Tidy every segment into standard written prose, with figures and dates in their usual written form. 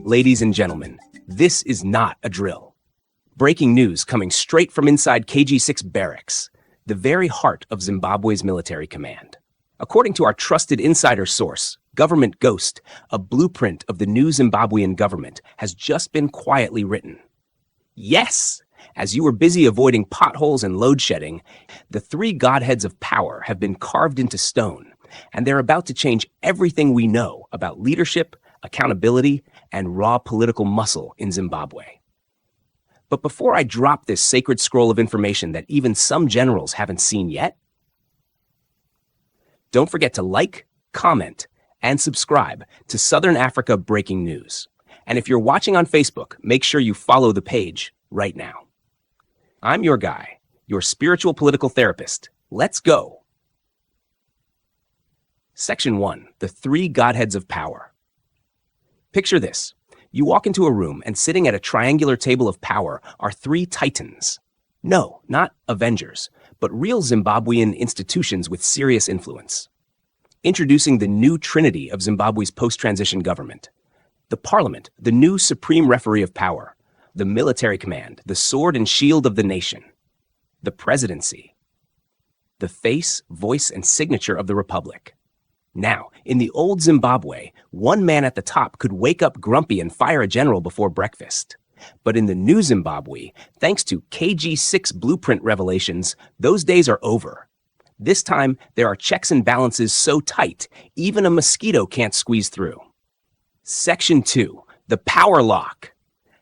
Ladies and gentlemen, this is not a drill. Breaking news coming straight from inside KG6 barracks, the very heart of Zimbabwe's military command. According to our trusted insider source, Government Ghost, a blueprint of the new Zimbabwean government has just been quietly written. Yes! As you were busy avoiding potholes and load shedding, the three godheads of power have been carved into stone, and they're about to change everything we know about leadership, accountability, and raw political muscle in Zimbabwe. But before I drop this sacred scroll of information that even some generals haven't seen yet, don't forget to like, comment, and subscribe to Southern Africa Breaking News. And if you're watching on Facebook, make sure you follow the page right now. I'm your guy, your spiritual political therapist. Let's go. Section 1, the three godheads of power. Picture this. You walk into a room and sitting at a triangular table of power are three titans. No, not Avengers, but real Zimbabwean institutions with serious influence. Introducing the new trinity of Zimbabwe's post-transition government. The parliament, the new supreme referee of power. The military command, the sword and shield of the nation. The presidency. The face, voice, and signature of the republic. Now, in the old Zimbabwe, one man at the top could wake up grumpy and fire a general before breakfast. But in the new Zimbabwe, thanks to KG6 blueprint revelations, those days are over. This time, there are checks and balances so tight, even a mosquito can't squeeze through. Section 2, the power lock.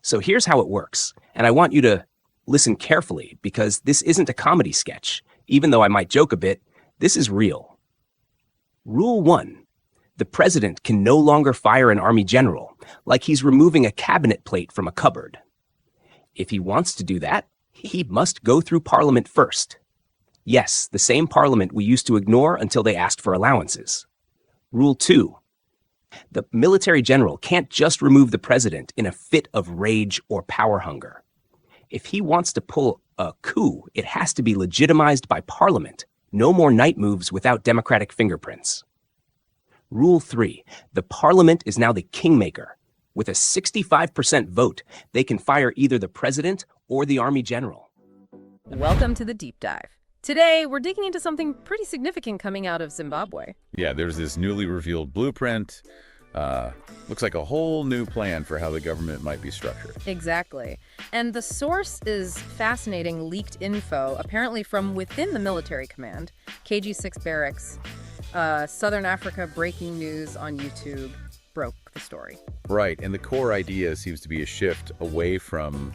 So here's how it works, and I want you to listen carefully because this isn't a comedy sketch. Even though I might joke a bit, this is real. Rule 1. The president can no longer fire an army general, like he's removing a cabinet plate from a cupboard. If he wants to do that, he must go through parliament first. Yes, the same parliament we used to ignore until they asked for allowances. Rule 2. The military general can't just remove the president in a fit of rage or power hunger. If he wants to pull a coup, it has to be legitimized by parliament. No more night moves without democratic fingerprints. Rule 3. The parliament is now the kingmaker. With a 65% vote, they can fire either the president or the army general. Welcome to the Deep Dive. Today, we're digging into something pretty significant coming out of Zimbabwe. Yeah, there's this newly revealed blueprint. Looks like a whole new plan for how the government might be structured. Exactly. And the source is fascinating leaked info, apparently from within the military command. KG6 barracks, Southern Africa Breaking News on YouTube broke the story. Right, and the core idea seems to be a shift away from,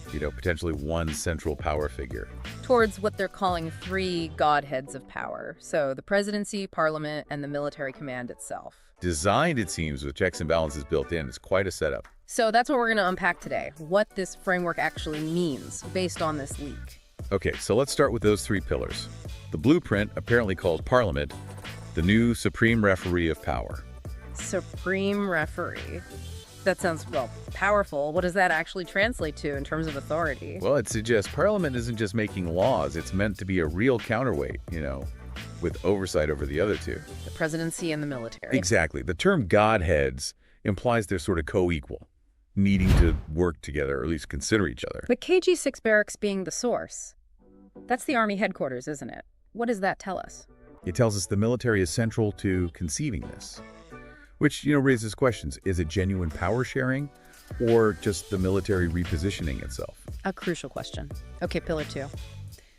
potentially one central power figure. Towards what they're calling three godheads of power. So the presidency, parliament, and the military command itself. Designed, it seems, with checks and balances built in. It's quite a setup. So that's what we're going to unpack today, what this framework actually means based on this leak. Okay, so let's start with those three pillars. The blueprint, apparently called Parliament, the new supreme referee of power. Supreme referee. That sounds, well, powerful. What does that actually translate to in terms of authority? Well, it suggests Parliament isn't just making laws. It's meant to be a real counterweight, with oversight over the other two. The presidency and the military. Exactly. The term godheads implies they're sort of co-equal, needing to work together, or at least consider each other. But KG6 barracks being the source, that's the Army headquarters, isn't it? What does that tell us? It tells us the military is central to conceiving this, which, raises questions. Is it genuine power sharing or just the military repositioning itself? A crucial question. Okay, pillar 2.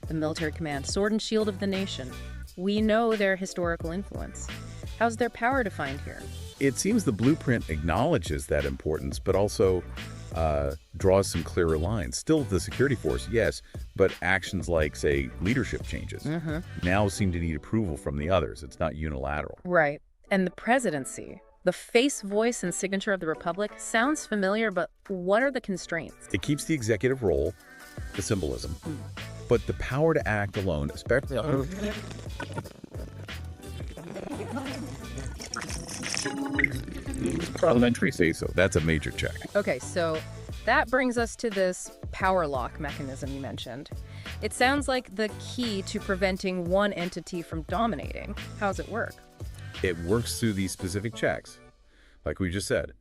The military command, sword and shield of the nation. We know their historical influence. How's their power defined here? It seems the blueprint acknowledges that importance, but also draws some clearer lines. Still the security force, yes, but actions like, say, leadership changes now seem to need approval from the others. It's not unilateral. Right. And the presidency, the face, voice, and signature of the republic sounds familiar, but what are the constraints? It keeps the executive role, the symbolism, but the power to act alone, especially parliamentary say-so. That's a major check. Okay, so that brings us to this power lock mechanism you mentioned. It sounds like the key to preventing one entity from dominating. How does it work? It works through these specific checks. Like we just said,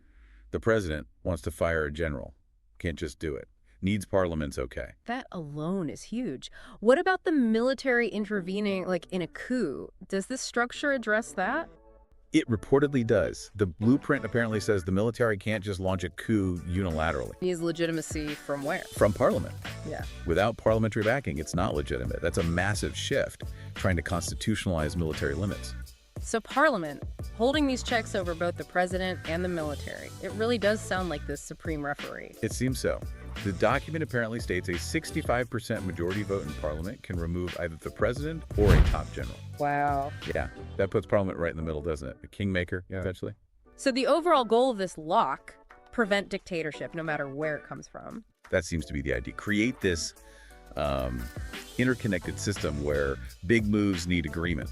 The president wants to fire a general. Can't just do it. Needs parliament's okay. That alone is huge. What about the military intervening, like in a coup? Does this structure address that? It reportedly does. The blueprint apparently says the military can't just launch a coup unilaterally. Needs legitimacy from where? From parliament. Yeah. Without parliamentary backing, it's not legitimate. That's a massive shift, trying to constitutionalize military limits. So Parliament, holding these checks over both the president and the military. It really does sound like this supreme referee. It seems so. The document apparently states a 65% majority vote in parliament can remove either the president or a top general. Wow. Yeah, that puts parliament right in the middle, doesn't it? A kingmaker, essentially. So the overall goal of this lock, prevent dictatorship, no matter where it comes from. That seems to be the idea. Create this interconnected system where big moves need agreement,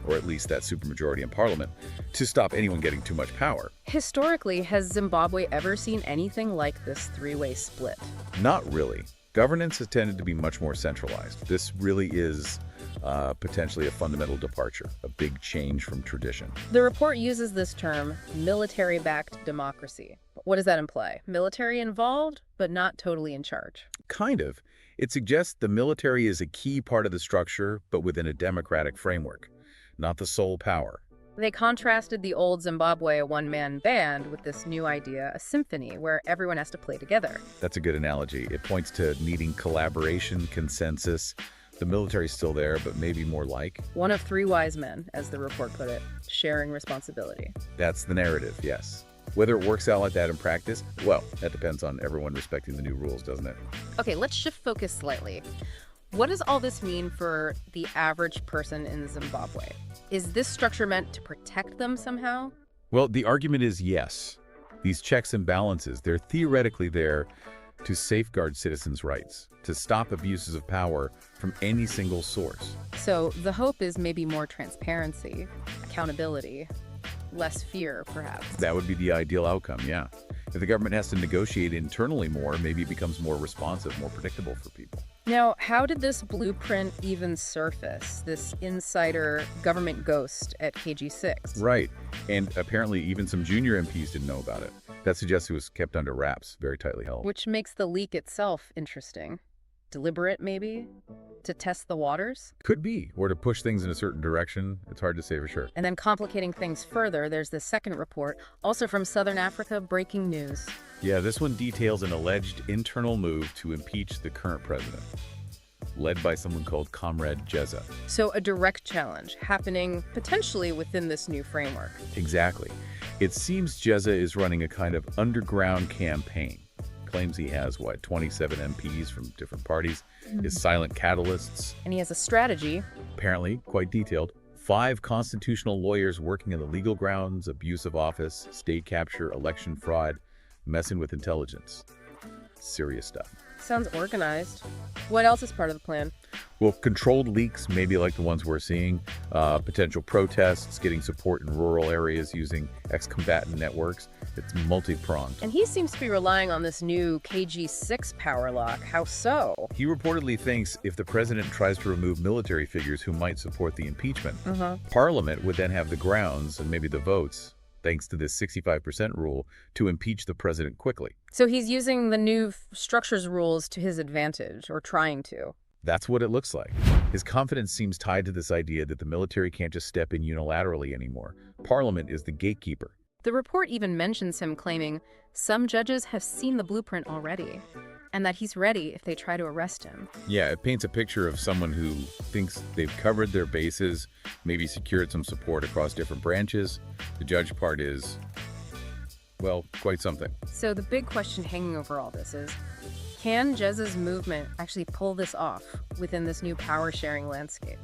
or at least that supermajority in parliament, to stop anyone getting too much power. Historically, has Zimbabwe ever seen anything like this three-way split? Not really. Governance has tended to be much more centralized. This really is potentially a fundamental departure, a big change from tradition. The report uses this term, military-backed democracy. What does that imply? Military involved, but not totally in charge. Kind of. It suggests the military is a key part of the structure, but within a democratic framework, not the sole power. They contrasted the old Zimbabwe, a one-man band, with this new idea, a symphony, where everyone has to play together. That's a good analogy. It points to needing collaboration, consensus. The military's still there, but maybe more like. One of three wise men, as the report put it, sharing responsibility. That's the narrative, yes. Whether it works out like that in practice, well, that depends on everyone respecting the new rules, doesn't it? Okay, let's shift focus slightly. What does all this mean for the average person in Zimbabwe? Is this structure meant to protect them somehow? Well, the argument is yes. These checks and balances, they're theoretically there to safeguard citizens' rights, to stop abuses of power from any single source. So the hope is maybe more transparency, accountability, less fear, perhaps. That would be the ideal outcome, yeah. If the government has to negotiate internally more, maybe it becomes more responsive, more predictable for people. Now, how did this blueprint even surface, this insider government ghost at KG6? Right. And apparently even some junior MPs didn't know about it. That suggests it was kept under wraps, very tightly held. Which makes the leak itself interesting. Deliberate, maybe? To test the waters? Could be, or to push things in a certain direction. It's hard to say for sure. And then complicating things further, there's this second report, also from Southern Africa, breaking news. Yeah, this one details an alleged internal move to impeach the current president, led by someone called Comrade Geza. So a direct challenge happening potentially within this new framework. Exactly. It seems Geza is running a kind of underground campaign. Claims he has, 27 MPs from different parties, his silent catalysts. And he has a strategy. Apparently, quite detailed. 5 constitutional lawyers working on the legal grounds, abuse of office, state capture, election fraud, messing with intelligence. Serious stuff. Sounds organized. What else is part of the plan? Well, controlled leaks, maybe like the ones we're seeing, potential protests, getting support in rural areas using ex-combatant networks. It's multi-pronged. And he seems to be relying on this new KG6 power lock. How so? He reportedly thinks if the president tries to remove military figures who might support the impeachment, Parliament would then have the grounds and maybe the votes, thanks to this 65% rule, to impeach the president quickly. So he's using the new structure's rules to his advantage, or trying to. That's what it looks like. His confidence seems tied to this idea that the military can't just step in unilaterally anymore. Parliament is the gatekeeper. The report even mentions him claiming some judges have seen the blueprint already, and that he's ready if they try to arrest him. Yeah, it paints a picture of someone who thinks they've covered their bases, maybe secured some support across different branches. The judge part is, well, quite something. So the big question hanging over all this is, can Geza's movement actually pull this off within this new power-sharing landscape?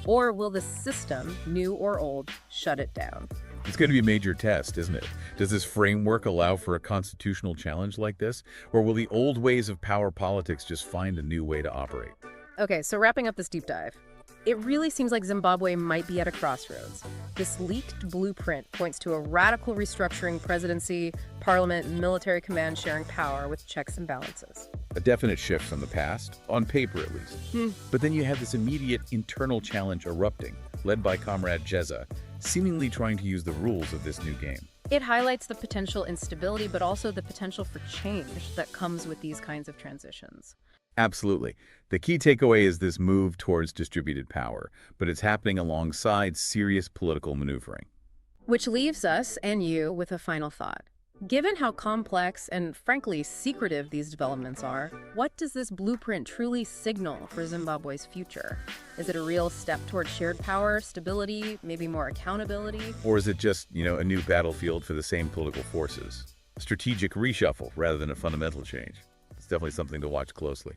Or will the system, new or old, shut it down? It's going to be a major test, isn't it? Does this framework allow for a constitutional challenge like this? Or will the old ways of power politics just find a new way to operate? Okay, so wrapping up this deep dive. It really seems like Zimbabwe might be at a crossroads. This leaked blueprint points to a radical restructuring presidency, parliament, and military command sharing power with checks and balances. A definite shift from the past, on paper at least. But then you have this immediate internal challenge erupting, led by Comrade Geza, seemingly trying to use the rules of this new game. It highlights the potential instability, but also the potential for change that comes with these kinds of transitions. Absolutely. The key takeaway is this move towards distributed power, but it's happening alongside serious political maneuvering. Which leaves us and you with a final thought. Given how complex and frankly secretive these developments are, what does this blueprint truly signal for Zimbabwe's future? Is it a real step toward shared power, stability, maybe more accountability? Or is it just, a new battlefield for the same political forces? A strategic reshuffle rather than a fundamental change. It's definitely something to watch closely.